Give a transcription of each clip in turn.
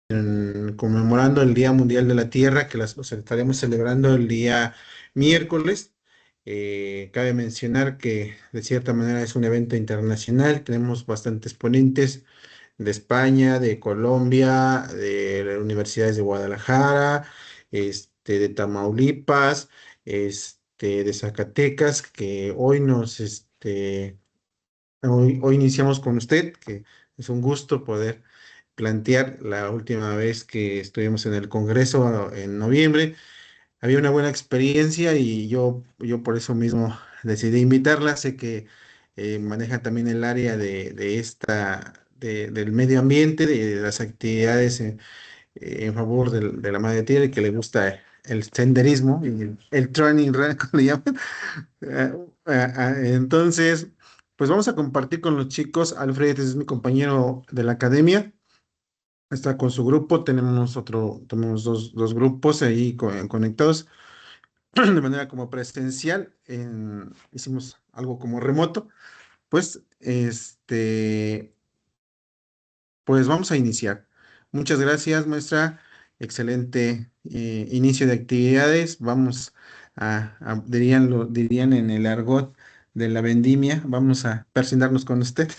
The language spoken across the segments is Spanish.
conmemorando el Día Mundial de la Tierra, que los estaremos celebrando el día miércoles. Cabe mencionar que de cierta manera es un evento internacional, tenemos bastantes ponentes de España, de Colombia, de las universidades de Guadalajara, de Tamaulipas, de Zacatecas, que hoy iniciamos con usted, que es un gusto poder plantear la última vez que estuvimos en el Congreso en noviembre. Había una buena experiencia y yo por eso mismo decidí invitarla. Sé que maneja también el área del medio ambiente, de las actividades en favor de la madre tierra y que le gusta el senderismo y el training run, como le llaman. Entonces, pues vamos a compartir con los chicos. Alfred es mi compañero de la academia. Está con su grupo, tenemos dos grupos ahí conectados de manera como presencial. Hicimos algo como remoto. Pues, pues vamos a iniciar. Muchas gracias, maestra. Excelente inicio de actividades. Vamos dirían en el argot de la vendimia, vamos a persinarnos con usted.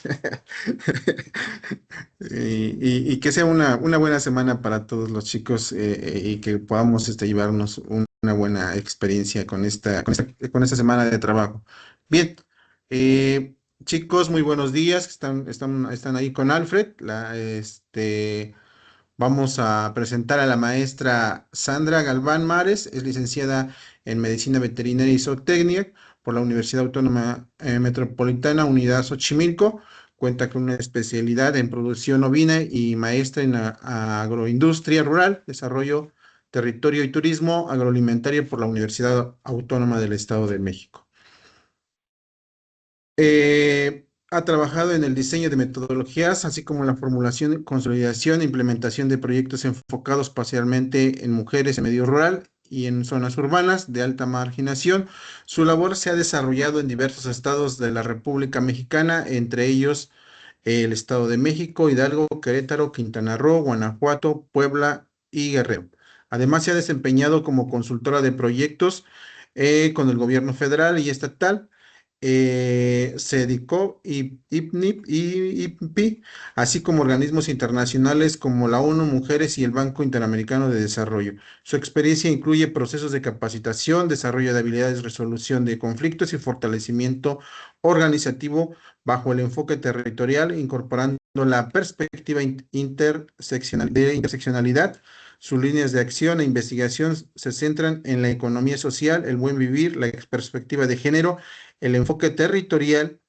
Y que sea una buena semana para todos los chicos, y que podamos llevarnos una buena experiencia con esta semana de trabajo. Bien, chicos, muy buenos días. Están ahí con Alfred. Vamos a presentar a la maestra Sandra Galván Mares. Es licenciada en Medicina Veterinaria y Zootecnia por la Universidad Autónoma Metropolitana, Unidad Xochimilco. Cuenta con una especialidad en producción ovina y maestra en agroindustria rural, desarrollo, territorio y turismo agroalimentario por la Universidad Autónoma del Estado de México. Ha trabajado en el diseño de metodologías, así como en la formulación, consolidación e implementación de proyectos enfocados parcialmente en mujeres en medio rural y en zonas urbanas de alta marginación. Su labor se ha desarrollado en diversos estados de la República Mexicana, entre ellos el Estado de México, Hidalgo, Querétaro, Quintana Roo, Guanajuato, Puebla y Guerrero. Además, se ha desempeñado como consultora de proyectos con el gobierno federal y estatal. Se dedicó IPNIP y IPPI, así como organismos internacionales como la ONU Mujeres y el Banco Interamericano de Desarrollo. Su experiencia incluye procesos de capacitación, desarrollo de habilidades, resolución de conflictos y fortalecimiento organizativo bajo el enfoque territorial, incorporando la perspectiva de interseccionalidad. Sus líneas de acción e investigación se centran en la economía social, el buen vivir, la perspectiva de género, el enfoque territorial.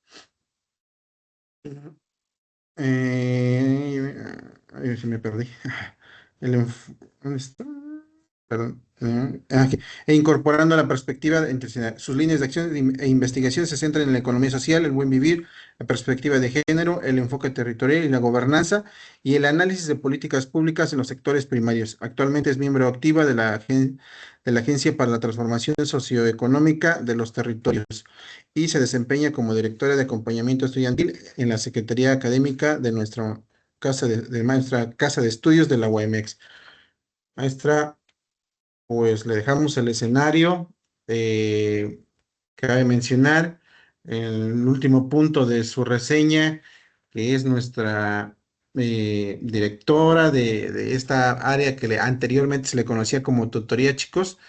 Ay, se me perdí. ¿Dónde está? Perdón. Aquí. E incorporando la perspectiva internacional. Sus líneas de acción e investigación se centran en la economía social, el buen vivir, la perspectiva de género, el enfoque territorial y la gobernanza y el análisis de políticas públicas en los sectores primarios. Actualmente es miembro activa de la Agencia para la Transformación Socioeconómica de los Territorios y se desempeña como directora de acompañamiento estudiantil en la Secretaría Académica de nuestra nuestra casa de estudios de la UAMX. Maestra, pues le dejamos el escenario. Eh, Cabe mencionar el último punto de su reseña, que es nuestra directora de esta área que anteriormente se le conocía como tutoría, chicos,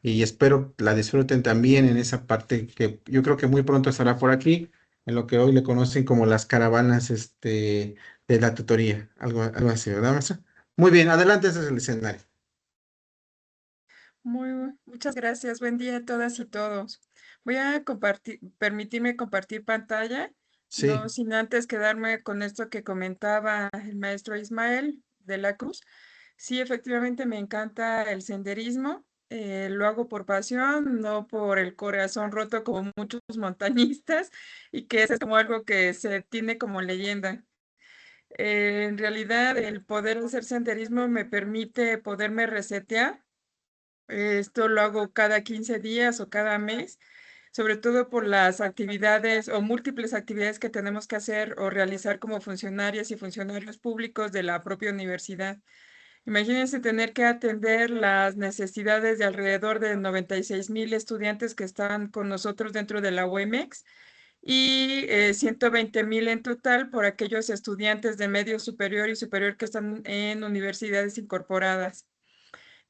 y espero la disfruten también en esa parte que yo creo que muy pronto estará por aquí, en lo que hoy le conocen como las caravanas de la tutoría, algo así, ¿verdad, maestra? Muy bien, adelante, ese es el escenario. Muchas gracias. Buen día a todas y todos. Voy a permitirme compartir pantalla, no Sí, sin antes quedarme con esto que comentaba el maestro Ismael de la Cruz. Sí, efectivamente me encanta el senderismo. Lo hago por pasión, no por el corazón roto como muchos montañistas, y que eso es como algo que se tiene como leyenda. En realidad, el poder hacer senderismo me permite poderme resetear. Esto lo hago cada 15 días o cada mes, sobre todo por las actividades o múltiples actividades que tenemos que hacer o realizar como funcionarias y funcionarios públicos de la propia universidad. Imagínense tener que atender las necesidades de alrededor de 96,000 estudiantes que están con nosotros dentro de la UEMEX y 120,000 en total por aquellos estudiantes de medio superior y superior que están en universidades incorporadas.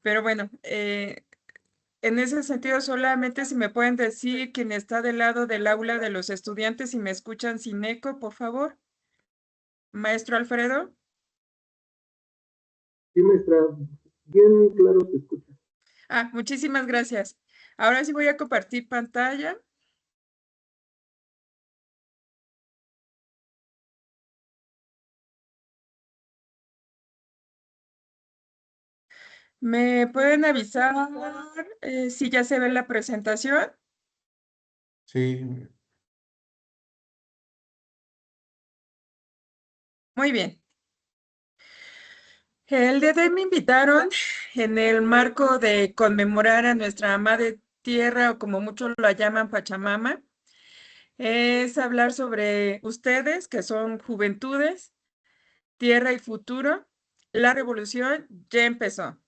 Pero bueno, en ese sentido, solamente si me pueden decir quién está del lado del aula de los estudiantes y me escuchan sin eco, por favor. Maestro Alfredo. Sí, maestra, bien claro se escucha. Muchísimas gracias. Ahora sí voy a compartir pantalla. ¿Me pueden avisar si ya se ve la presentación? Sí, Muy bien. El día de hoy me invitaron en el marco de conmemorar a nuestra madre tierra, o como muchos la llaman Pachamama, es hablar sobre ustedes, que son juventudes, tierra y futuro. La revolución ya empezó.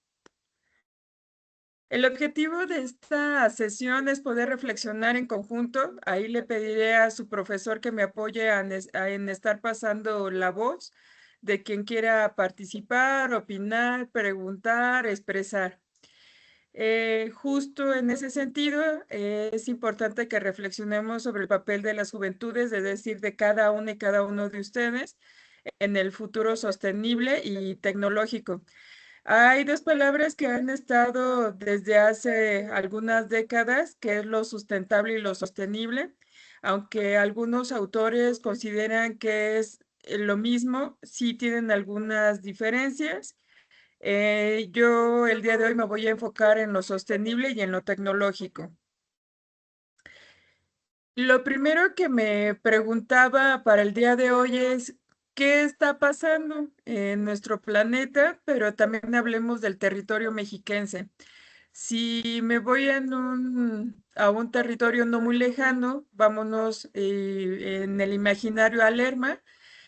El objetivo de esta sesión es poder reflexionar en conjunto. Ahí le pediré a su profesor que me apoye en estar pasando la voz de quien quiera participar, opinar, preguntar, expresar. Justo en ese sentido, es importante que reflexionemos sobre el papel de las juventudes, es decir, de cada una y cada uno de ustedes en el futuro sostenible y tecnológico. Hay dos palabras que han estado desde hace algunas décadas, que es lo sustentable y lo sostenible, aunque algunos autores consideran que es lo mismo, sí tienen algunas diferencias. Yo el día de hoy me voy a enfocar en lo sostenible y en lo tecnológico. Lo primero que me preguntaba para el día de hoy es, ¿qué está pasando en nuestro planeta? Pero también hablemos del territorio mexiquense. Si me voy a un territorio no muy lejano, vámonos en el imaginario a Lerma,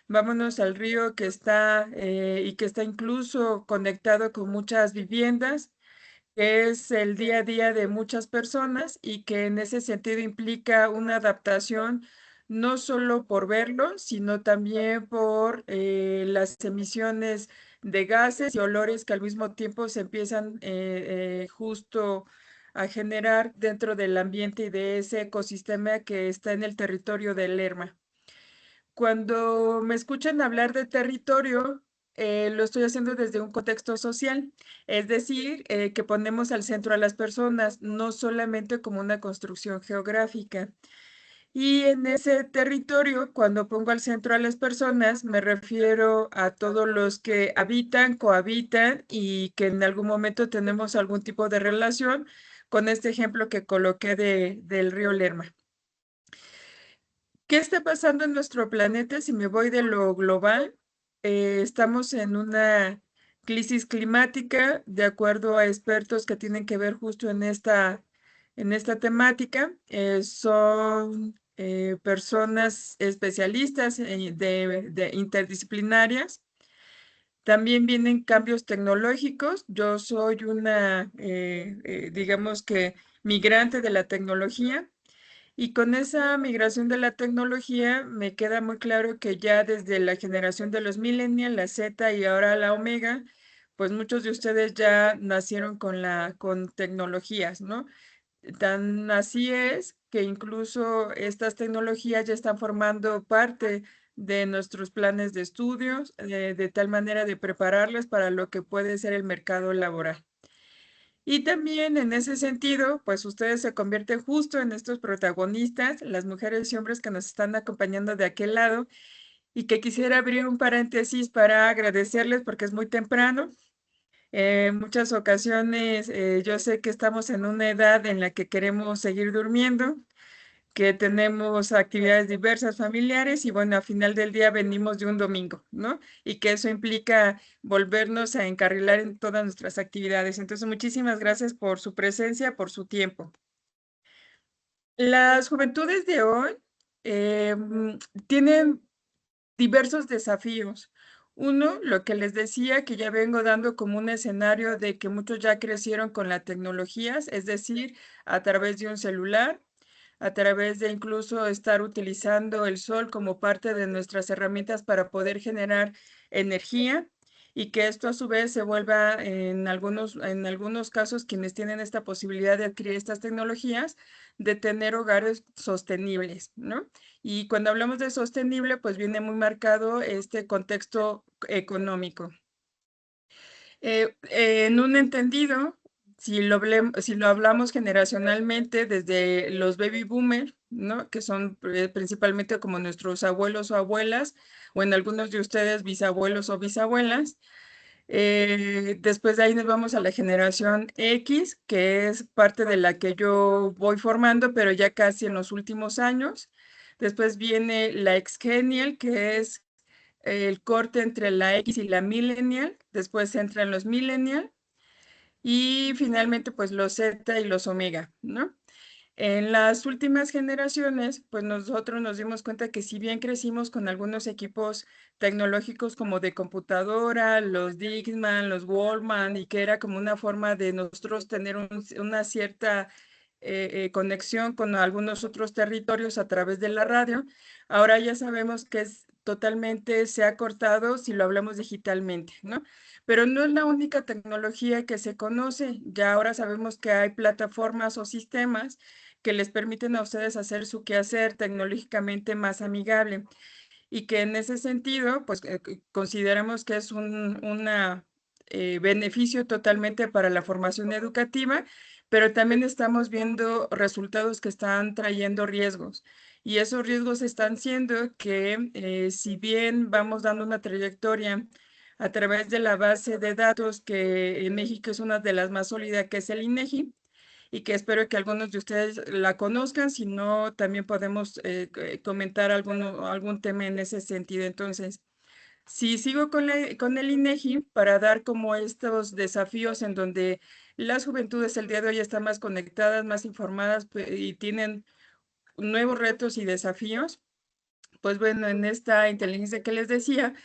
vámonos al río que está y que está incluso conectado con muchas viviendas, que es el día a día de muchas personas y que en ese sentido implica una adaptación no solo por verlo, sino también por las emisiones de gases y olores que al mismo tiempo se empiezan justo a generar dentro del ambiente y de ese ecosistema que está en el territorio de Lerma. Cuando me escuchan hablar de territorio, lo estoy haciendo desde un contexto social, es decir, que ponemos al centro a las personas, no solamente como una construcción geográfica. Y en ese territorio, cuando pongo al centro a las personas, me refiero a todos los que habitan, cohabitan y que en algún momento tenemos algún tipo de relación con este ejemplo que coloqué del río Lerma. ¿Qué está pasando en nuestro planeta? Si me voy de lo global, estamos en una crisis climática, de acuerdo a expertos que tienen que ver justo en esta temática. Son personas especialistas de interdisciplinarias. También vienen cambios tecnológicos. Yo soy una, digamos que, migrante de la tecnología. Y con esa migración de la tecnología, me queda muy claro que ya desde la generación de los millennials, la Z y ahora la Omega, pues muchos de ustedes ya nacieron con tecnologías, ¿no? Tan así es que incluso estas tecnologías ya están formando parte de nuestros planes de estudios, de tal manera de prepararles para lo que puede ser el mercado laboral. Y también en ese sentido, pues ustedes se convierten justo en estos protagonistas, las mujeres y hombres que nos están acompañando de aquel lado, y que quisiera abrir un paréntesis para agradecerles porque es muy temprano. En muchas ocasiones yo sé que estamos en una edad en la que queremos seguir durmiendo, que tenemos actividades diversas familiares y bueno, a final del día venimos de un domingo, ¿no? Y que eso implica volvernos a encarrilar en todas nuestras actividades. Entonces, muchísimas gracias por su presencia, por su tiempo. Las juventudes de hoy tienen diversos desafíos. Uno, lo que les decía, que ya vengo dando como un escenario de que muchos ya crecieron con las tecnologías, es decir, a través de un celular, a través de incluso estar utilizando el sol como parte de nuestras herramientas para poder generar energía y que esto a su vez se vuelva en algunos casos quienes tienen esta posibilidad de adquirir estas tecnologías, de tener hogares sostenibles, ¿no? Y cuando hablamos de sostenible, pues viene muy marcado este contexto económico. En un entendido, si lo hablamos generacionalmente desde los baby boomers, ¿no? Que son principalmente como nuestros abuelos o abuelas, o en algunos de ustedes bisabuelos o bisabuelas. Después de ahí nos vamos a la generación X, que es parte de la que yo voy formando, pero ya casi en los últimos años. Después viene la Xennial, que es el corte entre la X y la Millennial. Después entran los Millennial y finalmente pues los Z y los Omega, ¿no? En las últimas generaciones, pues nosotros nos dimos cuenta que si bien crecimos con algunos equipos tecnológicos como de computadora, los Dixman, los Wallman, y que era como una forma de nosotros tener una cierta conexión con algunos otros territorios a través de la radio, ahora ya sabemos que totalmente se ha cortado si lo hablamos digitalmente, ¿no? Pero no es la única tecnología que se conoce, ya ahora sabemos que hay plataformas o sistemas que les permiten a ustedes hacer su quehacer tecnológicamente más amigable y que en ese sentido, pues consideramos que es un beneficio totalmente para la formación educativa, pero también estamos viendo resultados que están trayendo riesgos. Y esos riesgos están siendo que si bien vamos dando una trayectoria a través de la base de datos que en México es una de las más sólidas, que es el INEGI, y que espero que algunos de ustedes la conozcan, si no, también podemos comentar algún tema en ese sentido. Entonces, si sigo con el INEGI para dar como estos desafíos en donde las juventudes el día de hoy están más conectadas, más informadas y tienen nuevos retos y desafíos, pues bueno, en esta inteligencia que les decía,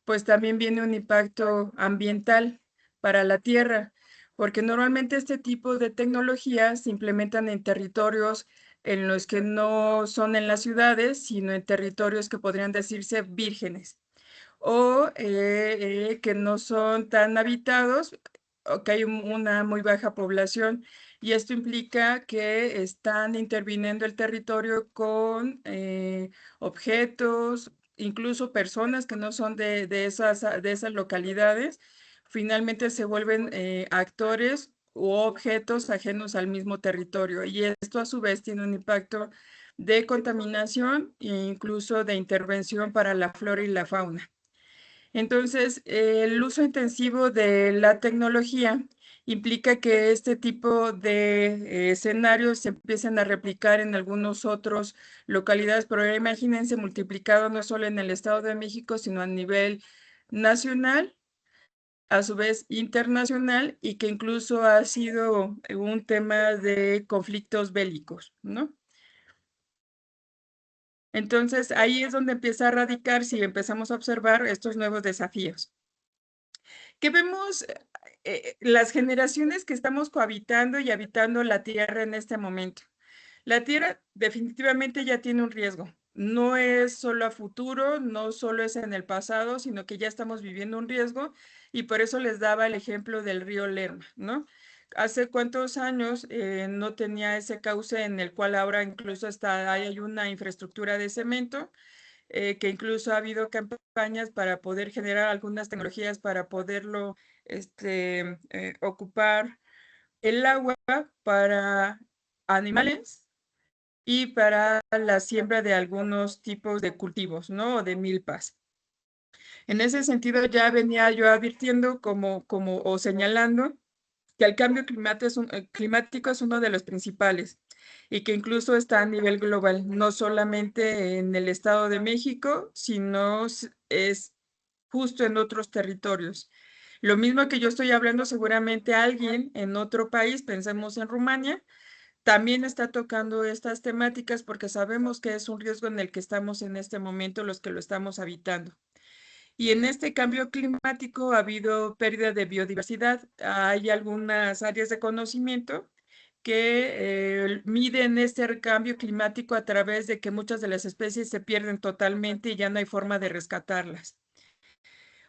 pues también viene un impacto ambiental para la tierra, porque normalmente este tipo de tecnologías se implementan en territorios en los que no son en las ciudades, sino en territorios que podrían decirse vírgenes o que no son tan habitados o que hay una muy baja población. Y esto implica que están interviniendo el territorio con objetos, incluso personas que no son de esas localidades, finalmente se vuelven actores u objetos ajenos al mismo territorio. Y esto a su vez tiene un impacto de contaminación e incluso de intervención para la flora y la fauna. Entonces, el uso intensivo de la tecnología implica que este tipo de escenarios se empiecen a replicar en algunos otros localidades, pero ahora imagínense multiplicado no solo en el Estado de México, sino a nivel nacional, a su vez internacional, y que incluso ha sido un tema de conflictos bélicos, ¿no? Entonces, ahí es donde empieza a radicar si empezamos a observar estos nuevos desafíos. ¿Qué vemos las generaciones que estamos cohabitando y habitando la Tierra en este momento? La Tierra definitivamente ya tiene un riesgo. No es solo a futuro, no solo es en el pasado, sino que ya estamos viviendo un riesgo y por eso les daba el ejemplo del río Lerma, ¿no? ¿Hace cuántos años no tenía ese cauce en el cual ahora incluso hay una infraestructura de cemento? Que incluso ha habido campañas para poder generar algunas tecnologías para poderlo ocupar el agua para animales y para la siembra de algunos tipos de cultivos, ¿no? O de milpas. En ese sentido, ya venía yo advirtiendo o señalando que el cambio climático es uno de los principales y que incluso está a nivel global, no solamente en el Estado de México, sino es justo en otros territorios. Lo mismo que yo estoy hablando, seguramente alguien en otro país, pensemos en Rumania, también está tocando estas temáticas porque sabemos que es un riesgo en el que estamos en este momento los que lo estamos habitando. Y en este cambio climático ha habido pérdida de biodiversidad. Hay algunas áreas de conocimiento que miden este cambio climático a través de que muchas de las especies se pierden totalmente y ya no hay forma de rescatarlas.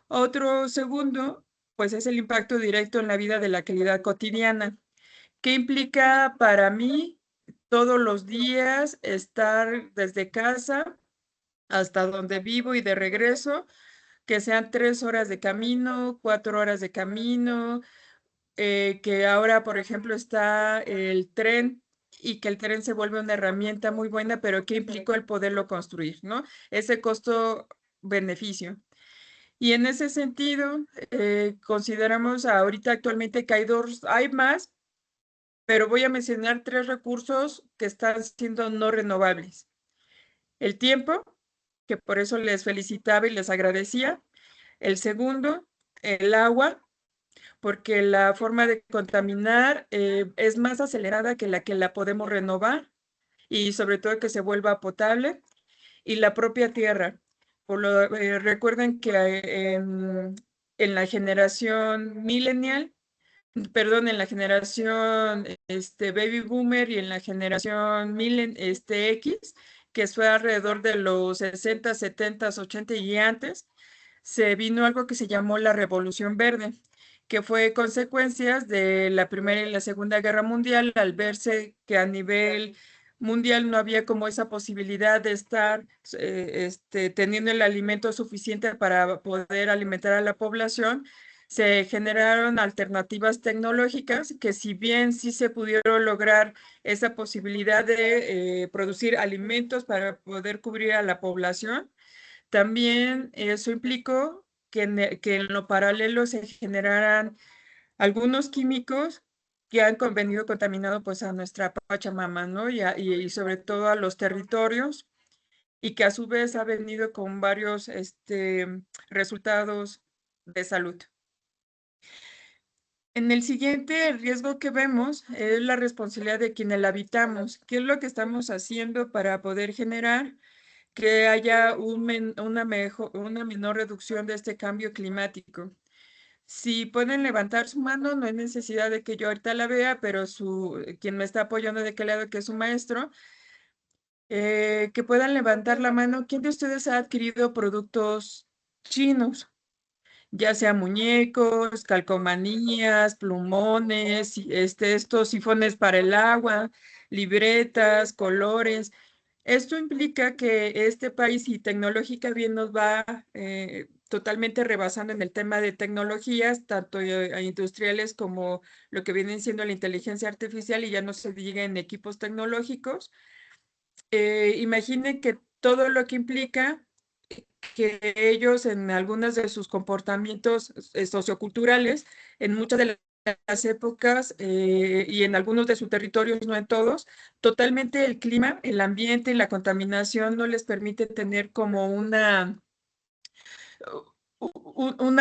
Otro segundo, pues es el impacto directo en la vida de la actividad cotidiana. ¿Qué implica para mí todos los días estar desde casa hasta donde vivo y de regreso, que sean 3 horas de camino, 4 horas de camino, que ahora, por ejemplo, está el tren y que el tren se vuelve una herramienta muy buena, pero ¿qué implicó el poderlo construir, no? Ese costo-beneficio. Y en ese sentido, consideramos ahorita actualmente que hay más, pero voy a mencionar 3 recursos que están siendo no renovables. El tiempo, que por eso les felicitaba y les agradecía. El segundo, el agua, porque la forma de contaminar es más acelerada que la podemos renovar y sobre todo que se vuelva potable. Y la propia tierra. Recuerden que en la generación millennial, perdón, en la generación baby boomer y en la generación X, que fue alrededor de los 60, 70, 80 y antes, se vino algo que se llamó la Revolución Verde, que fue consecuencias de la Primera y la Segunda Guerra Mundial, al verse que a nivel mundial no había como esa posibilidad de estar teniendo el alimento suficiente para poder alimentar a la población. Se generaron alternativas tecnológicas que, si bien sí se pudieron lograr esa posibilidad de producir alimentos para poder cubrir a la población, también eso implicó que en lo paralelo se generaran algunos químicos que han venido contaminando pues a nuestra Pachamama, ¿no? Y sobre todo a los territorios, y que a su vez ha venido con varios resultados de salud. En el siguiente, el riesgo que vemos es la responsabilidad de quienes la habitamos. ¿Qué es lo que estamos haciendo para poder generar que haya una menor reducción de este cambio climático? Si pueden levantar su mano, no hay necesidad de que yo ahorita la vea, pero quien me está apoyando de qué lado, que es su maestro, que puedan levantar la mano. ¿Quién de ustedes ha adquirido productos chinos? Ya sea muñecos, calcomanías, plumones, estos sifones para el agua, libretas, colores. Esto implica que este país, y tecnológica bien, nos va totalmente rebasando en el tema de tecnologías, tanto industriales como lo que vienen siendo la inteligencia artificial, y ya no se diga en equipos tecnológicos. Imaginen que todo lo que implica que ellos, en algunos de sus comportamientos socioculturales, en muchas de las épocas y en algunos de sus territorios, no en todos, totalmente el clima, el ambiente y la contaminación no les permite tener como una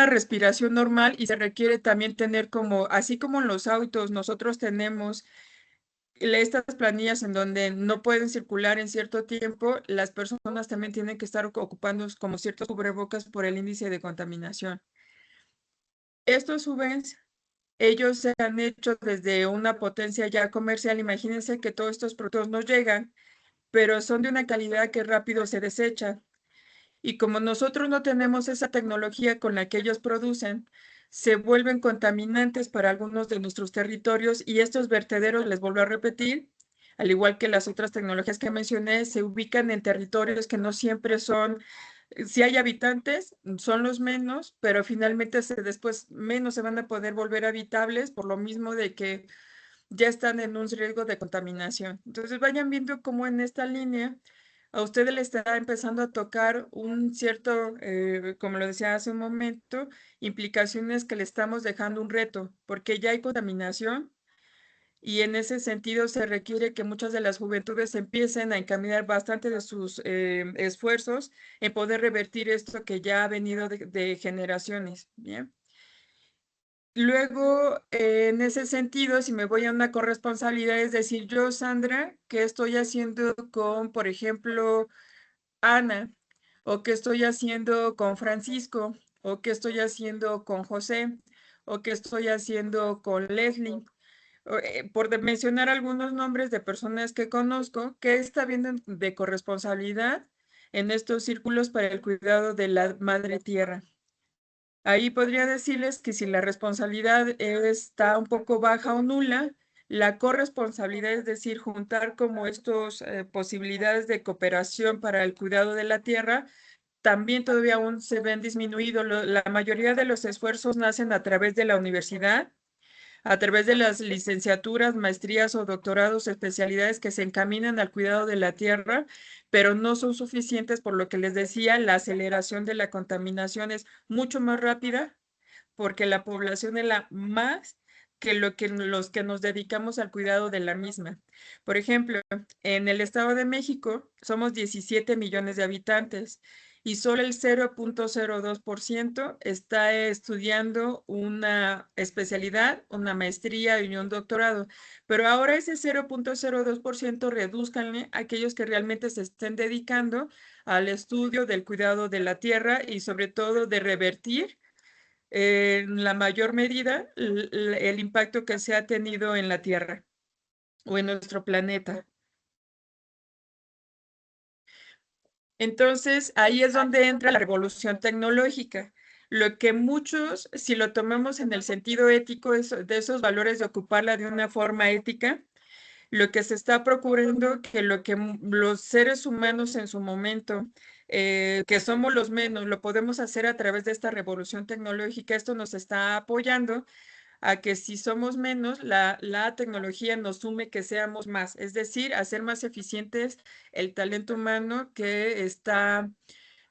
respiración normal, y se requiere también tener como, así como en los autos, nosotros tenemos estas planillas en donde no pueden circular en cierto tiempo, las personas también tienen que estar ocupando como ciertos cubrebocas por el índice de contaminación. Esto a su vez, ellos se han hecho desde una potencia ya comercial. Imagínense que todos estos productos nos llegan, pero son de una calidad que rápido se desecha. Y como nosotros no tenemos esa tecnología con la que ellos producen, se vuelven contaminantes para algunos de nuestros territorios, y estos vertederos, les vuelvo a repetir, al igual que las otras tecnologías que mencioné, se ubican en territorios que no siempre son, si hay habitantes, son los menos, pero finalmente después menos se van a poder volver habitables, por lo mismo de que ya están en un riesgo de contaminación. Entonces vayan viendo cómo en esta línea a ustedes le está empezando a tocar un cierto, como lo decía hace un momento, implicaciones que le estamos dejando un reto, porque ya hay contaminación, y en ese sentido se requiere que muchas de las juventudes empiecen a encaminar bastante de sus esfuerzos en poder revertir esto que ya ha venido de generaciones. Bien. Luego, en ese sentido, si me voy a una corresponsabilidad, es decir, yo, Sandra, ¿qué estoy haciendo con, por ejemplo, Ana? o qué estoy haciendo con Francisco, o qué estoy haciendo con José, o qué estoy haciendo con Leslie. Por mencionar algunos nombres de personas que conozco, ¿qué está viendo de corresponsabilidad en estos círculos para el cuidado de la madre tierra? Ahí podría decirles que si la responsabilidad está un poco baja o nula, la corresponsabilidad, es decir, juntar como estos posibilidades de cooperación para el cuidado de la tierra, también todavía aún se ven disminuidos. La mayoría de los esfuerzos nacen a través de la universidad, a través de las licenciaturas, maestrías o doctorados, especialidades que se encaminan al cuidado de la tierra, pero no son suficientes, por lo que les decía, la aceleración de la contaminación es mucho más rápida porque la población es la más que los que nos dedicamos al cuidado de la misma. Por ejemplo, en el Estado de México somos 17 millones de habitantes y solo el 0.02% está estudiando una especialidad, una maestría y un doctorado. Pero ahora ese 0.02% reduzcanle a aquellos que realmente se estén dedicando al estudio del cuidado de la tierra y sobre todo de revertir en la mayor medida el impacto que se ha tenido en la Tierra o en nuestro planeta. Entonces, ahí es donde entra la revolución tecnológica. Lo que muchos, si lo tomamos en el sentido ético, de esos valores de ocuparla de una forma ética, lo que se está procurando que lo que los seres humanos en su momento, que somos los menos, lo podemos hacer a través de esta revolución tecnológica. Esto nos está apoyando a que si somos menos, la tecnología nos sume que seamos más, es decir, hacer más eficientes el talento humano que está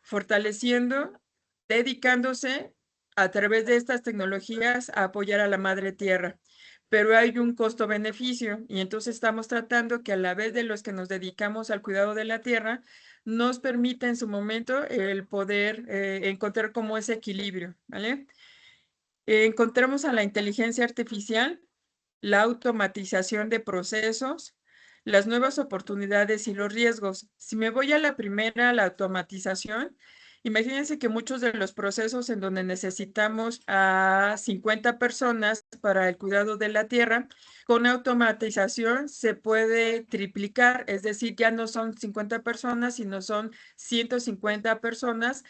fortaleciendo, dedicándose a través de estas tecnologías a apoyar a la madre tierra. Pero hay un costo-beneficio y entonces estamos tratando que a la vez de los que nos dedicamos al cuidado de la tierra, nos permita en su momento el poder encontrar como ese equilibrio, ¿vale? Encontramos a la inteligencia artificial, la automatización de procesos, las nuevas oportunidades y los riesgos. Si me voy a la primera, la automatización, imagínense que muchos de los procesos en donde necesitamos a 50 personas para el cuidado de la tierra, con automatización se puede triplicar, es decir, ya no son 50 personas, sino son 150 personas,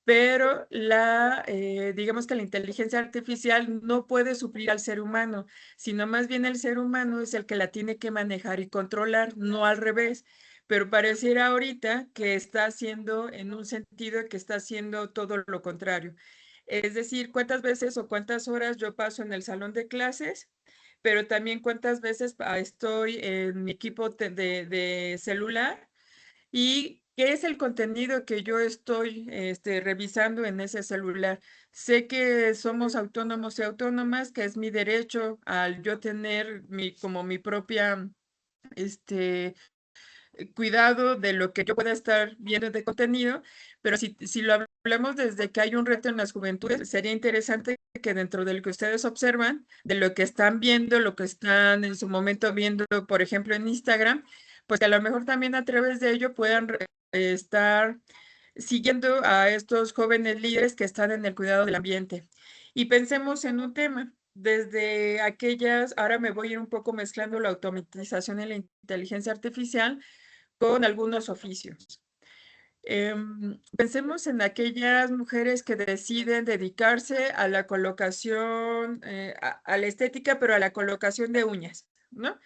pero digamos que la inteligencia artificial no puede suplir al ser humano, sino más bien el ser humano es el que la tiene que manejar y controlar, no al revés. Pero pareciera ahorita que está haciendo, en un sentido, que está haciendo todo lo contrario. Es decir, cuántas veces o cuántas horas yo paso en el salón de clases, pero también cuántas veces estoy en mi equipo de celular y qué es el contenido que yo estoy revisando en ese celular. Sé que somos autónomos y autónomas, que es mi derecho al yo tener como mi propia cuidado de lo que yo pueda estar viendo de contenido, pero si lo hablamos desde que hay un reto en las juventudes, sería interesante que dentro de lo que ustedes observan, de lo que están viendo, lo que están en su momento viendo, por ejemplo, en Instagram, pues que a lo mejor también a través de ello puedan estar siguiendo a estos jóvenes líderes que están en el cuidado del ambiente. Y pensemos en un tema, desde aquellas, ahora me voy a ir un poco mezclando la automatización y la inteligencia artificial con algunos oficios. Pensemos en aquellas mujeres que deciden dedicarse a la colocación, a la estética, pero a la colocación de uñas, ¿no?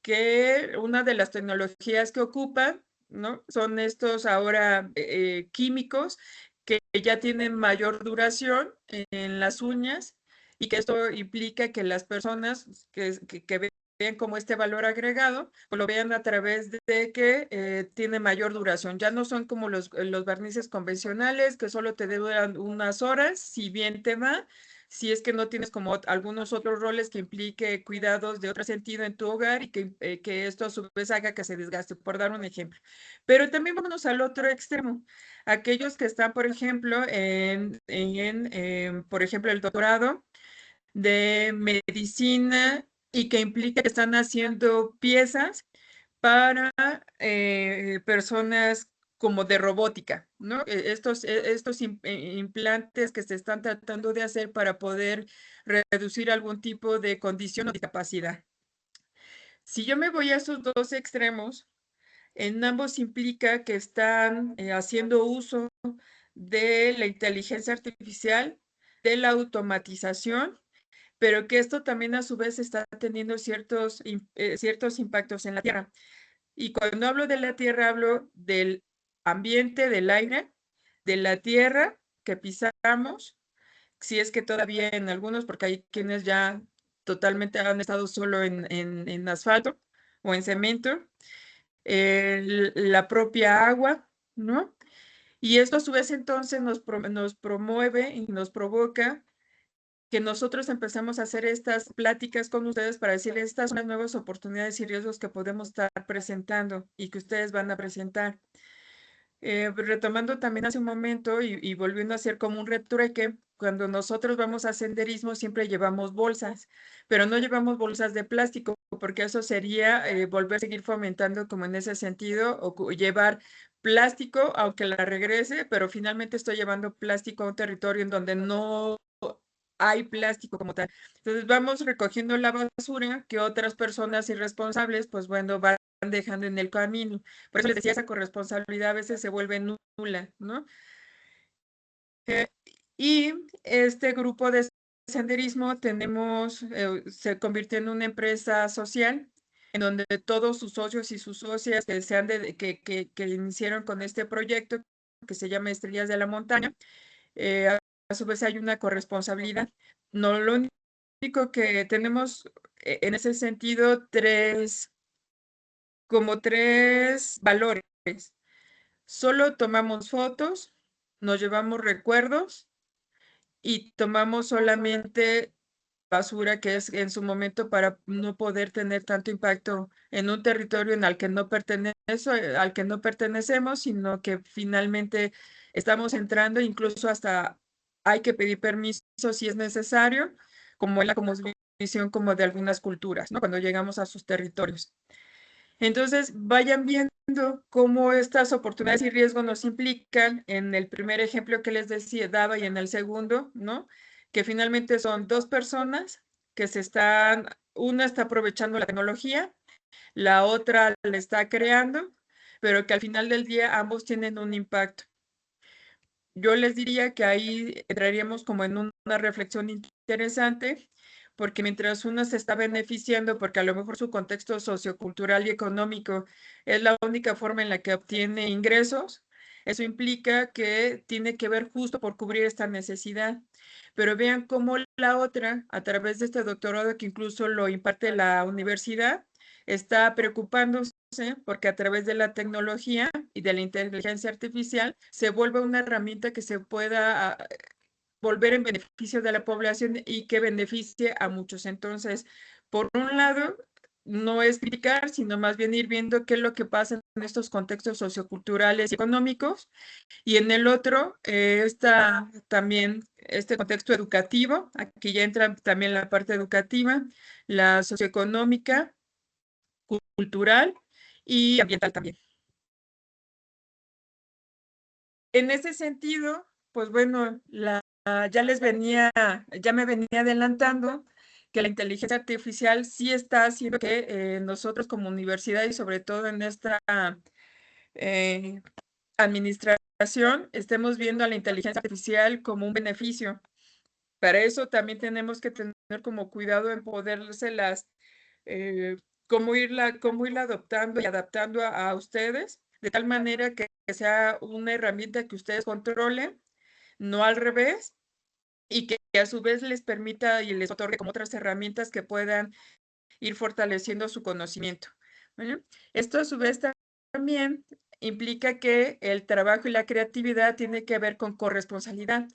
Que una de las tecnologías que ocupan, ¿no? Son estos ahora químicos que ya tienen mayor duración en las uñas y que esto implica que las personas que vean como este valor agregado, pues lo vean a través de que tiene mayor duración. Ya no son como los barnices convencionales que solo te duran unas horas, si bien te va, si es que no tienes como algunos otros roles que implique cuidados de otro sentido en tu hogar y que esto a su vez haga que se desgaste, por dar un ejemplo. Pero también vámonos al otro extremo. Aquellos que están, por ejemplo, por ejemplo, el doctorado de medicina y que implica que están haciendo piezas para personas como de robótica, ¿no? Estos implantes que se están tratando de hacer para poder reducir algún tipo de condición o discapacidad. Si yo me voy a esos dos extremos, en ambos implica que están haciendo uso de la inteligencia artificial, de la automatización, pero que esto también a su vez está teniendo ciertos impactos en la Tierra. Y cuando hablo de la Tierra, hablo del ambiente, del aire, de la tierra que pisamos, si es que todavía en algunos, porque hay quienes ya totalmente han estado solo en asfalto o en cemento, la propia agua, ¿no? Y esto a su vez entonces nos promueve y nos provoca que nosotros empezamos a hacer estas pláticas con ustedes para decirles estas son las nuevas oportunidades y riesgos que podemos estar presentando y que ustedes van a presentar. Retomando también hace un momento y volviendo a hacer como un retrueque, cuando nosotros vamos a senderismo siempre llevamos bolsas, pero no llevamos bolsas de plástico, porque eso sería volver a seguir fomentando como en ese sentido, o llevar plástico, aunque la regrese, pero finalmente estoy llevando plástico a un territorio en donde no hay plástico como tal. Entonces vamos recogiendo la basura que otras personas irresponsables, pues bueno, van dejando en el camino. Por eso les decía, esa corresponsabilidad a veces se vuelve nula, ¿no? Y este grupo de senderismo se convirtió en una empresa social en donde todos sus socios y sus socias que iniciaron con este proyecto que se llama Estrellas de la Montaña, a su vez hay una corresponsabilidad. No, lo único que tenemos en ese sentido como tres valores. Solo tomamos fotos, nos llevamos recuerdos y tomamos solamente basura que es en su momento para no poder tener tanto impacto en un territorio en al que no al que no pertenecemos, sino que finalmente estamos entrando, incluso hasta hay que pedir permiso si es necesario, como es la visión como de algunas culturas, ¿no? Cuando llegamos a sus territorios. Entonces, vayan viendo cómo estas oportunidades y riesgos nos implican en el primer ejemplo que les daba y en el segundo, ¿no? Que finalmente son dos personas que una está aprovechando la tecnología, la otra la está creando, pero que al final del día ambos tienen un impacto. Yo les diría que ahí entraríamos como en una reflexión interesante, porque mientras uno se está beneficiando, porque a lo mejor su contexto sociocultural y económico es la única forma en la que obtiene ingresos, eso implica que tiene que ver justo por cubrir esta necesidad. Pero vean cómo la otra, a través de este doctorado que incluso lo imparte la universidad, está preocupándose porque a través de la tecnología y de la inteligencia artificial se vuelve una herramienta que se pueda volver en beneficio de la población y que beneficie a muchos. Entonces, por un lado, no es criticar, sino más bien ir viendo qué es lo que pasa en estos contextos socioculturales y económicos, y en el otro está también este contexto educativo, aquí ya entra también la parte educativa, la socioeconómica, cultural y ambiental también. En ese sentido, pues bueno, ya me venía adelantando que la inteligencia artificial sí está haciendo que nosotros como universidad y sobre todo en esta eh, administración estemos viendo a la inteligencia artificial como un beneficio. Para eso también tenemos que tener como cuidado en podérselas, cómo irla adoptando y adaptando a ustedes, de tal manera que sea una herramienta que ustedes controlen, no al revés, y que a su vez les permita y les otorgue como otras herramientas que puedan ir fortaleciendo su conocimiento. ¿Vale? Esto a su vez también implica que el trabajo y la creatividad tiene que ver con corresponsabilidad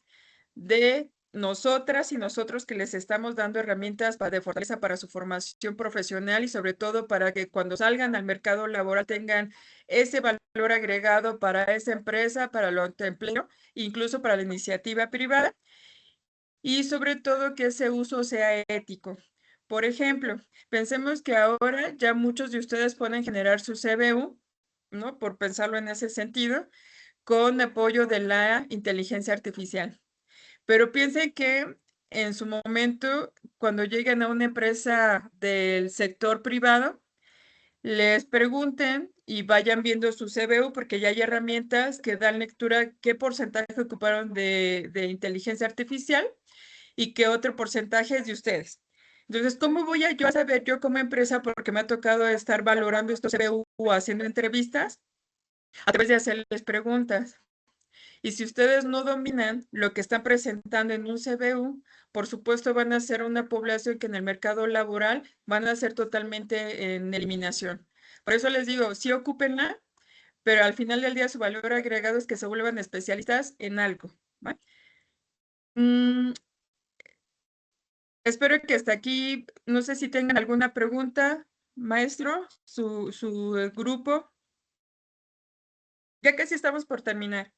de nosotras y nosotros que les estamos dando herramientas de fortaleza para su formación profesional y sobre todo para que cuando salgan al mercado laboral tengan ese valor agregado para esa empresa, para el autoempleo, incluso para la iniciativa privada y sobre todo que ese uso sea ético. Por ejemplo, pensemos que ahora ya muchos de ustedes pueden generar su CBU ¿no? Por pensarlo en ese sentido, con apoyo de la inteligencia artificial. Pero piensen que en su momento, cuando lleguen a una empresa del sector privado, les pregunten y vayan viendo su CBU, porque ya hay herramientas que dan lectura qué porcentaje ocuparon de inteligencia artificial y qué otro porcentaje es de ustedes. Entonces, ¿cómo voy a yo a saber yo como empresa, porque me ha tocado estar valorando estos CBU o haciendo entrevistas, a través de hacerles preguntas? Y si ustedes no dominan lo que están presentando en un CBU, por supuesto van a ser una población que en el mercado laboral van a ser totalmente en eliminación. Por eso les digo, sí ocúpenla, pero al final del día su valor agregado es que se vuelvan especialistas en algo. ¿Va? Mm, espero que hasta aquí, no sé si tengan alguna pregunta, maestro, su grupo. Ya casi estamos por terminar.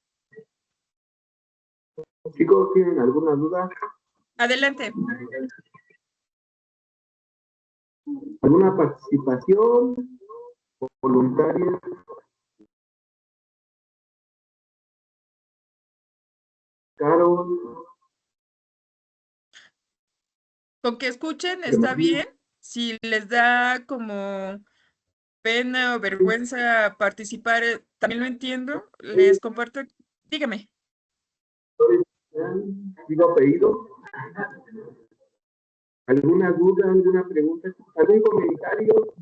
Chicos, ¿tienen alguna duda? Adelante. ¿Alguna participación voluntaria? Carol, Con que escuchen está bien. Si les da como pena o vergüenza participar, también lo entiendo. Les comparto. Dígame. digo apellido. ¿Alguna duda, alguna pregunta? ¿Algún comentario?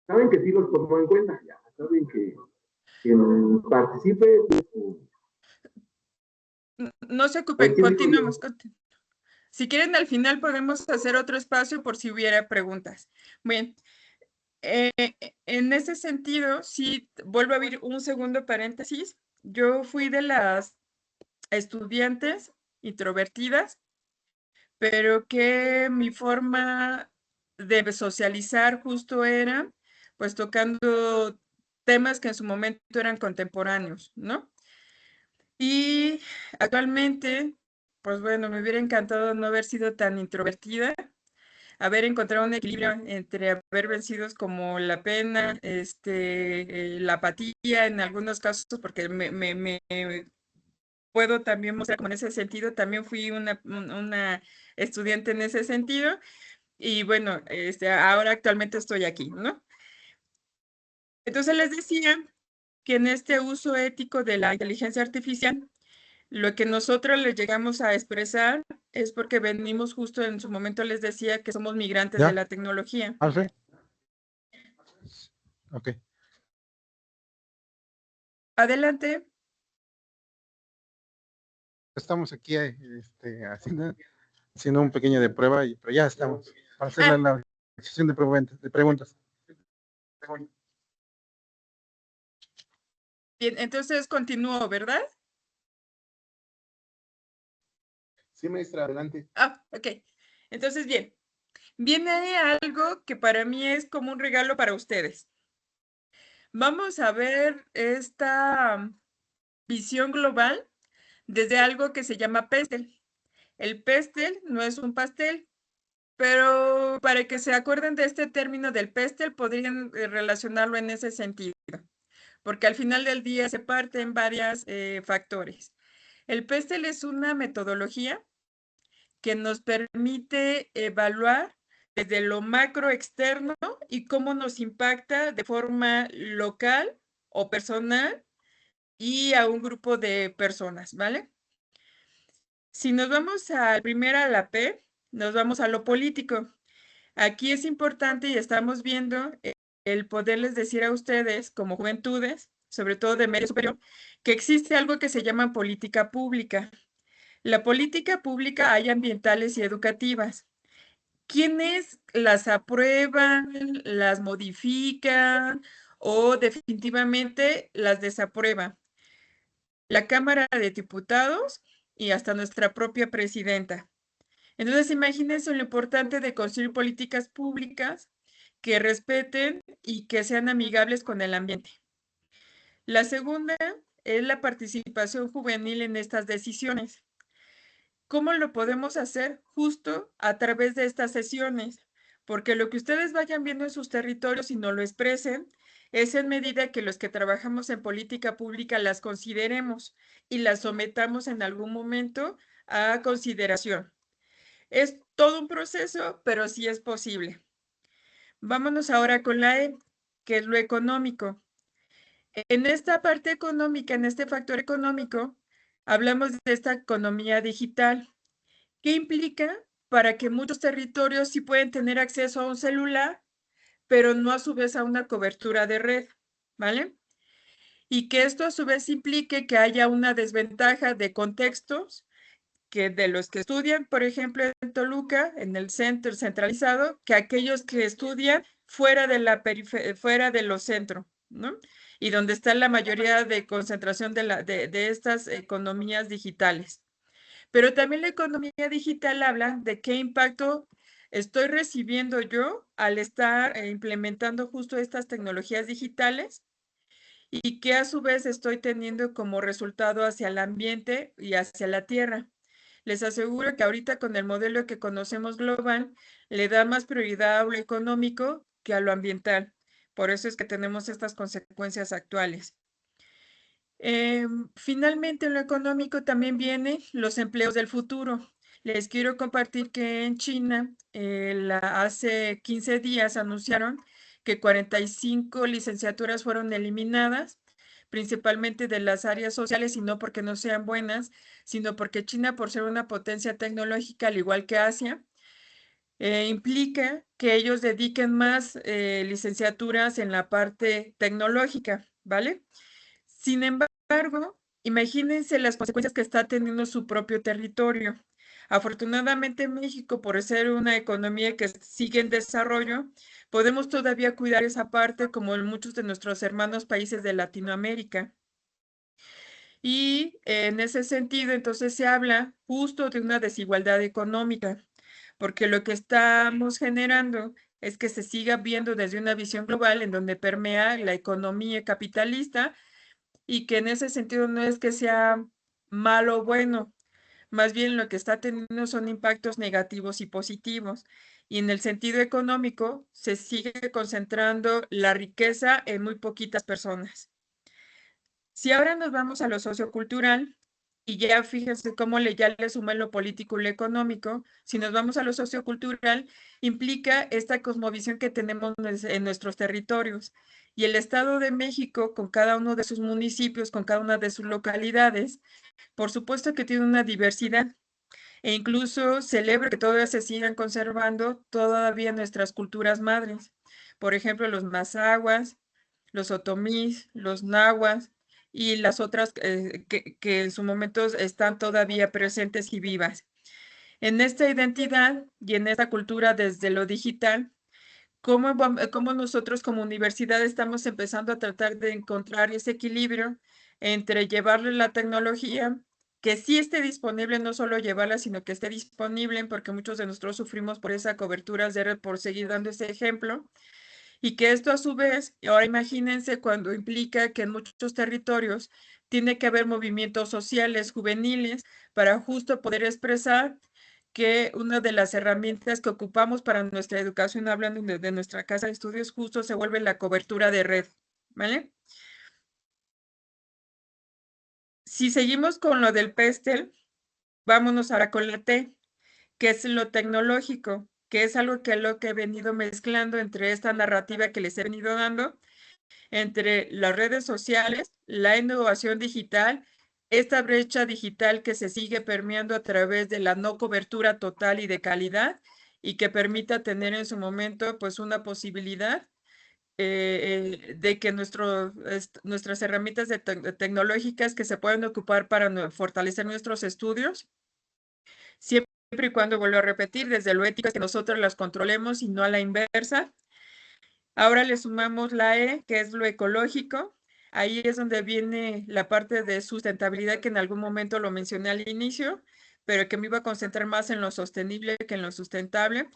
Saben que sí los tomó en cuenta, ya saben que quien participe. No se ocupen, continuamos. Si quieren, al final podemos hacer otro espacio por si hubiera preguntas. Bien, en ese sentido, sí, vuelvo a abrir un segundo paréntesis. Yo fui de las estudiantes introvertidas, pero que mi forma de socializar justo era, pues, tocando temas que en su momento eran contemporáneos, ¿no? Y actualmente, pues bueno, me hubiera encantado no haber sido tan introvertida, haber encontrado un equilibrio entre haber vencidos como la pena, la apatía en algunos casos, porque me puedo también mostrar como en ese sentido, también fui una estudiante en ese sentido, y bueno, ahora actualmente estoy aquí, ¿no? Entonces les decía que en este uso ético de la inteligencia artificial, lo que nosotros les llegamos a expresar es porque venimos justo en su momento, les decía que somos migrantes de la tecnología. Alfred. Ok. Adelante. Estamos aquí haciendo un pequeño de prueba, pero ya estamos para hacer la sesión de preguntas. Bien, entonces continúo, ¿verdad? Sí, maestra, adelante. Ok. Entonces, bien, viene algo que para mí es como un regalo para ustedes. Vamos a ver esta visión global desde algo que se llama pestel. El pestel no es un pastel, pero para que se acuerden de este término del pestel, podrían relacionarlo en ese sentido, porque al final del día se parte en varios factores. El pestel es una metodología que nos permite evaluar desde lo macro externo y cómo nos impacta de forma local o personal y a un grupo de personas, ¿vale? Si nos vamos al primero a la P, nos vamos a lo político. Aquí es importante y estamos viendo el poderles decir a ustedes como juventudes, sobre todo de medio superior, que existe algo que se llama política pública. La política pública hay ambientales y educativas. ¿Quiénes las aprueban, las modifican o definitivamente las desaprueban? La Cámara de Diputados y hasta nuestra propia presidenta. Entonces, imagínense lo importante de construir políticas públicas que respeten y que sean amigables con el ambiente. La segunda es la participación juvenil en estas decisiones. ¿Cómo lo podemos hacer? Justo a través de estas sesiones, porque lo que ustedes vayan viendo en sus territorios y no lo expresen, Es en medida que los que trabajamos en política pública las consideremos y las sometamos en algún momento a consideración. Es todo un proceso, pero sí es posible. Vámonos ahora con la E, que es lo económico. En esta parte económica, en este factor económico, hablamos de esta economía digital. ¿Qué implica? Para que muchos territorios sí pueden tener acceso a un celular, pero no a su vez a una cobertura de red, ¿vale? Y que esto a su vez implique que haya una desventaja de contextos que de los que estudian, por ejemplo, en Toluca, en el centro centralizado, que aquellos que estudian fuera de la fuera de los centros, ¿no? Y donde está la mayoría de concentración de estas economías digitales. Pero también la economía digital habla de qué impacto estoy recibiendo yo al estar implementando justo estas tecnologías digitales y que a su vez estoy teniendo como resultado hacia el ambiente y hacia la tierra. Les aseguro que ahorita con el modelo que conocemos global, le da más prioridad a lo económico que a lo ambiental. Por eso es que tenemos estas consecuencias actuales. Finalmente, en lo económico también vienen los empleos del futuro. Les quiero compartir que en China, hace 15 días anunciaron que 45 licenciaturas fueron eliminadas, principalmente de las áreas sociales, y no porque no sean buenas, sino porque China, por ser una potencia tecnológica, al igual que Asia, implica que ellos dediquen más licenciaturas en la parte tecnológica, ¿vale? Sin embargo, imagínense las consecuencias que está teniendo su propio territorio. Afortunadamente, México, por ser una economía que sigue en desarrollo, podemos todavía cuidar esa parte como en muchos de nuestros hermanos países de Latinoamérica. Y en ese sentido, entonces se habla justo de una desigualdad económica, porque lo que estamos generando es que se siga viendo desde una visión global en donde permea la economía capitalista y que en ese sentido no es que sea malo o bueno, más bien lo que está teniendo son impactos negativos y positivos. Y en el sentido económico se sigue concentrando la riqueza en muy poquitas personas. Si ahora nos vamos a lo sociocultural, y ya fíjense cómo ya le suma lo político y lo económico, si nos vamos a lo sociocultural, implica esta cosmovisión que tenemos en nuestros territorios. Y el Estado de México, con cada uno de sus municipios, con cada una de sus localidades, por supuesto que tiene una diversidad. E incluso celebra que todavía se sigan conservando todavía nuestras culturas madres. Por ejemplo, los mazahuas, los otomís, los nahuas y las otras que en su momento están todavía presentes y vivas. En esta identidad y en esta cultura desde lo digital, ¿cómo nosotros como universidad estamos empezando a tratar de encontrar ese equilibrio entre llevarle la tecnología, que sí esté disponible, no solo llevarla, sino que esté disponible, porque muchos de nosotros sufrimos por esa cobertura de red, por seguir dando ese ejemplo, y que esto a su vez, ahora imagínense cuando implica que en muchos territorios tiene que haber movimientos sociales, juveniles, para justo poder expresar que una de las herramientas que ocupamos para nuestra educación, hablando de nuestra casa de estudios, justo se vuelve la cobertura de red, ¿vale? Si seguimos con lo del PESTEL, vámonos ahora con la T, que es lo tecnológico, que es algo que lo que he venido mezclando entre esta narrativa que les he venido dando, entre las redes sociales, la innovación digital, esta brecha digital que se sigue permeando a través de la no cobertura total y de calidad y que permita tener en su momento pues una posibilidad de que nuestras herramientas tecnológicas que se pueden ocupar para fortalecer nuestros estudios, siempre y cuando, vuelvo a repetir, desde lo ético es que nosotros las controlemos y no a la inversa. Ahora le sumamos la E, que es lo ecológico. Ahí es donde viene la parte de sustentabilidad que en algún momento lo mencioné al inicio, pero que me iba a concentrar más en lo sostenible que en lo sustentable.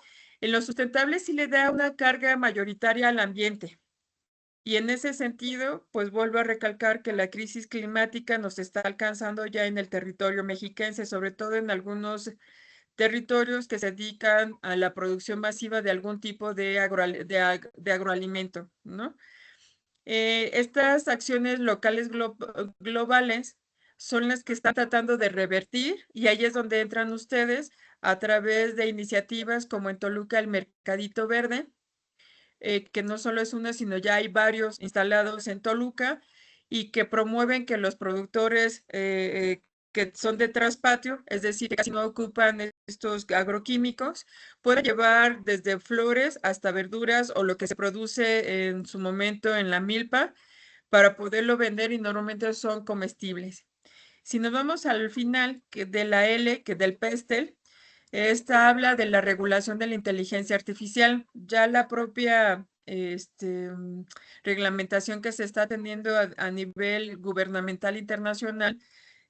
En lo sustentable sí le da una carga mayoritaria al ambiente. Y en ese sentido, pues vuelvo a recalcar que la crisis climática nos está alcanzando ya en el territorio mexiquense, sobre todo en algunos territorios que se dedican a la producción masiva de algún tipo de agroalimento, ¿no? Estas acciones locales globales son las que están tratando de revertir y ahí es donde entran ustedes a través de iniciativas como en Toluca el Mercadito Verde, que no solo es una, sino ya hay varios instalados en Toluca y que promueven que los productores que son de traspatio, es decir, que casi no ocupan estos agroquímicos, pueden llevar desde flores hasta verduras o lo que se produce en su momento en la milpa para poderlo vender y normalmente son comestibles. Si nos vamos al final de la L, que del PESTEL, esta habla de la regulación de la inteligencia artificial. Ya la propia reglamentación que se está teniendo a nivel gubernamental internacional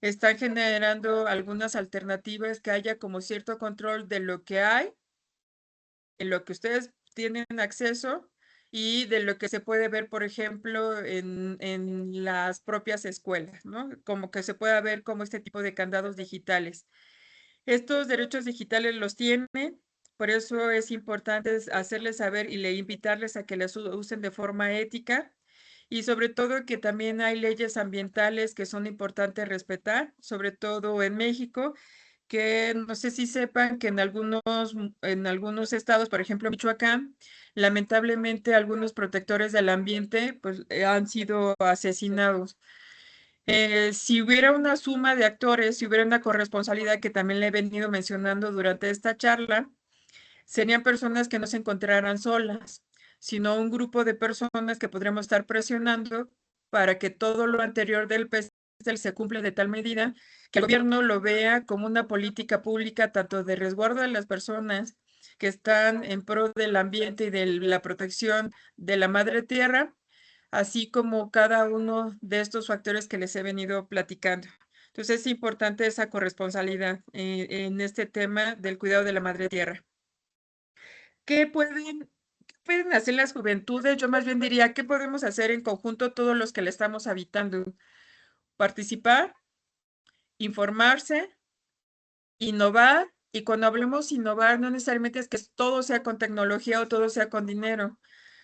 está generando algunas alternativas que haya como cierto control de lo que hay, en lo que ustedes tienen acceso y de lo que se puede ver, por ejemplo, en las propias escuelas, ¿no? Como que se pueda ver como este tipo de candados digitales. Estos derechos digitales los tienen, por eso es importante hacerles saber y invitarles a que las usen de forma ética y sobre todo que también hay leyes ambientales que son importantes respetar, sobre todo en México, que no sé si sepan que en algunos estados, por ejemplo Michoacán, lamentablemente algunos protectores del ambiente pues, han sido asesinados. Si hubiera una suma de actores, si hubiera una corresponsabilidad que también le he venido mencionando durante esta charla, serían personas que no se encontraran solas, sino un grupo de personas que podríamos estar presionando para que todo lo anterior del PESTEL se cumpla de tal medida que el gobierno lo vea como una política pública tanto de resguardo de las personas que están en pro del ambiente y de la protección de la madre tierra, así como cada uno de estos factores que les he venido platicando. Entonces es importante esa corresponsabilidad en este tema del cuidado de la madre tierra. ¿Qué pueden hacer las juventudes? Yo más bien diría, ¿qué podemos hacer en conjunto todos los que le estamos habitando? Participar, informarse, innovar, y cuando hablemos innovar, no necesariamente es que todo sea con tecnología o todo sea con dinero.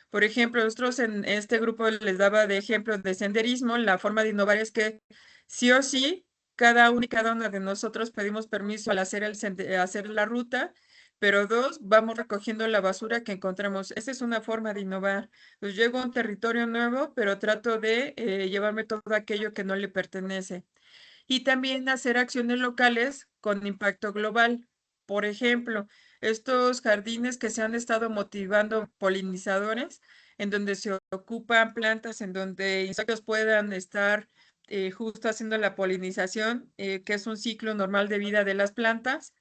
Por ejemplo, nosotros en este grupo les daba de ejemplo de senderismo, la forma de innovar es que sí o sí, cada uno y cada una de nosotros pedimos permiso al hacer, hacer la ruta, pero dos, vamos recogiendo la basura que encontramos. Esa es una forma de innovar. Pues llego a un territorio nuevo, pero trato de llevarme todo aquello que no le pertenece y también hacer acciones locales con impacto global. Por ejemplo, estos jardines que se han estado motivando polinizadores, en donde se ocupan plantas, en donde insectos puedan estar justo haciendo la polinización, que es un ciclo normal de vida de las plantas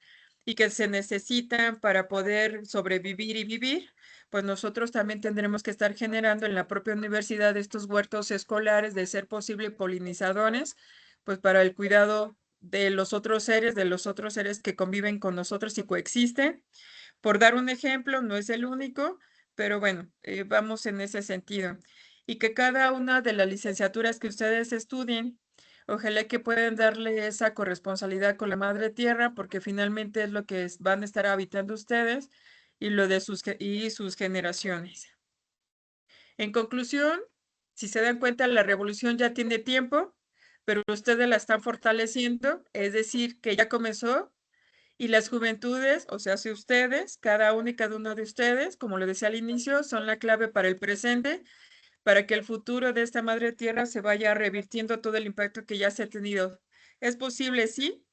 y que se necesitan para poder sobrevivir y vivir, pues nosotros también tendremos que estar generando en la propia universidad estos huertos escolares, de ser posible polinizadores, pues para el cuidado de los otros seres que conviven con nosotros y coexisten. Por dar un ejemplo, no es el único, pero bueno, vamos en ese sentido. Y que cada una de las licenciaturas que ustedes estudien, ojalá que puedan darle esa corresponsabilidad con la madre tierra, porque finalmente es lo que van a estar habitando ustedes y lo de sus generaciones. En conclusión, si se dan cuenta, la revolución ya tiene tiempo, pero ustedes la están fortaleciendo, es decir, que ya comenzó y las juventudes, o sea, si ustedes, cada uno y cada uno de ustedes, como lo decía al inicio, son la clave para el presente, para que el futuro de esta madre tierra se vaya revirtiendo todo el impacto que ya se ha tenido. Es posible, sí,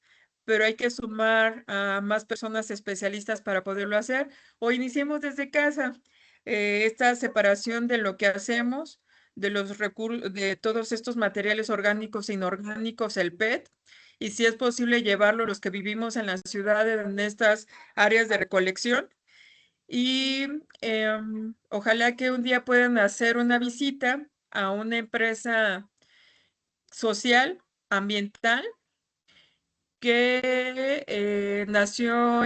pero hay que sumar a más personas especialistas para poderlo hacer. O iniciemos desde casa esta separación de lo que hacemos, de los recursos, de todos estos materiales orgánicos e inorgánicos, el PET, y si es posible llevarlo los que vivimos en las ciudades, en estas áreas de recolección. Y ojalá que un día puedan hacer una visita a una empresa social, ambiental, que nació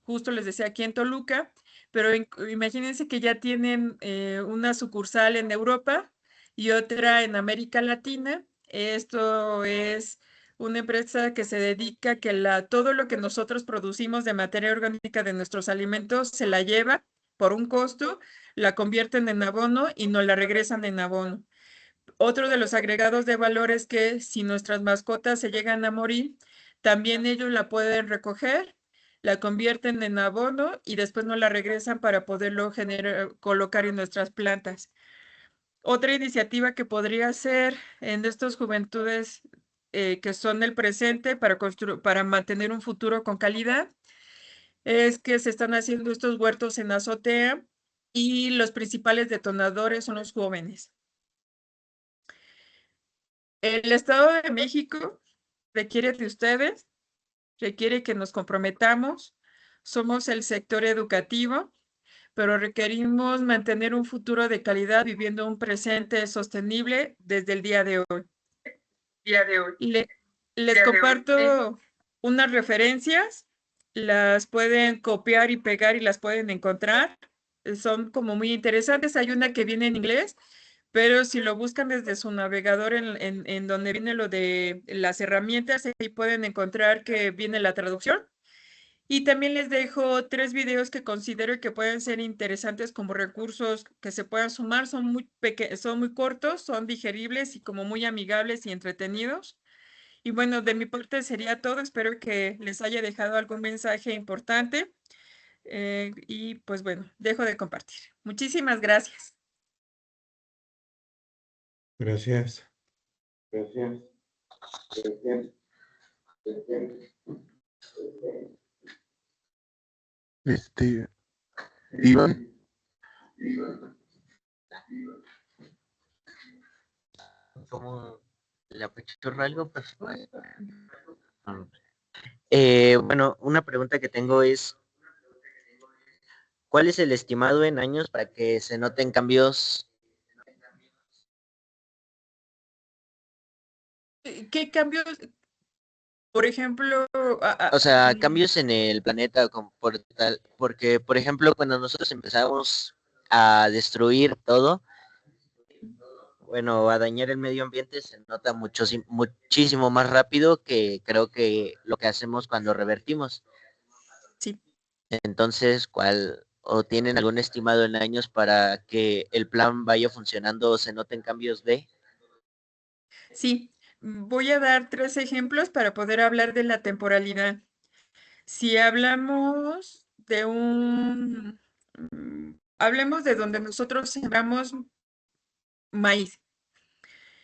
justo les decía, aquí en Toluca, pero imagínense que ya tienen una sucursal en Europa y otra en América Latina. Esto es una empresa que se dedica a que todo lo que nosotros producimos de materia orgánica de nuestros alimentos se la lleva por un costo, la convierten en abono y nos la regresan en abono. Otro de los agregados de valor es que si nuestras mascotas se llegan a morir, también ellos la pueden recoger, la convierten en abono y después nos la regresan para poderlo colocar en nuestras plantas. Otra iniciativa que podría ser en estas juventudes que son el presente para mantener un futuro con calidad, es que se están haciendo estos huertos en azotea y los principales detonadores son los jóvenes. El Estado de México requiere de ustedes, requiere que nos comprometamos. Somos el sector educativo, pero requerimos mantener un futuro de calidad viviendo un presente sostenible desde el día de hoy. Les comparto unas referencias, las pueden copiar y pegar y las pueden encontrar. Son como muy interesantes. Hay una que viene en inglés, pero si lo buscan desde su navegador en donde viene lo de las herramientas, ahí pueden encontrar que viene la traducción. Y también les dejo 3 videos que considero que pueden ser interesantes como recursos que se puedan sumar. Son muy cortos, son digeribles y como muy amigables y entretenidos. Y bueno, de mi parte sería todo. Espero que les haya dejado algún mensaje importante. Y pues bueno, dejo de compartir. Muchísimas gracias. Gracias. Gracias. Gracias. Iván, Como le apachurro algo, pues. Bueno, una pregunta que tengo es, ¿cuál es el estimado en años para que se noten cambios? ¿Qué cambios? Por ejemplo, O sea, cambios en el planeta porque, por ejemplo, cuando nosotros empezamos a destruir todo, bueno, a dañar el medio ambiente se nota muchísimo más rápido que creo que lo que hacemos cuando revertimos. sí. Entonces, o tienen algún estimado en años para que el plan vaya funcionando o se noten cambios de? Sí, voy a dar 3 ejemplos para poder hablar de la temporalidad. Si hablamos de hablemos de donde nosotros sembramos maíz.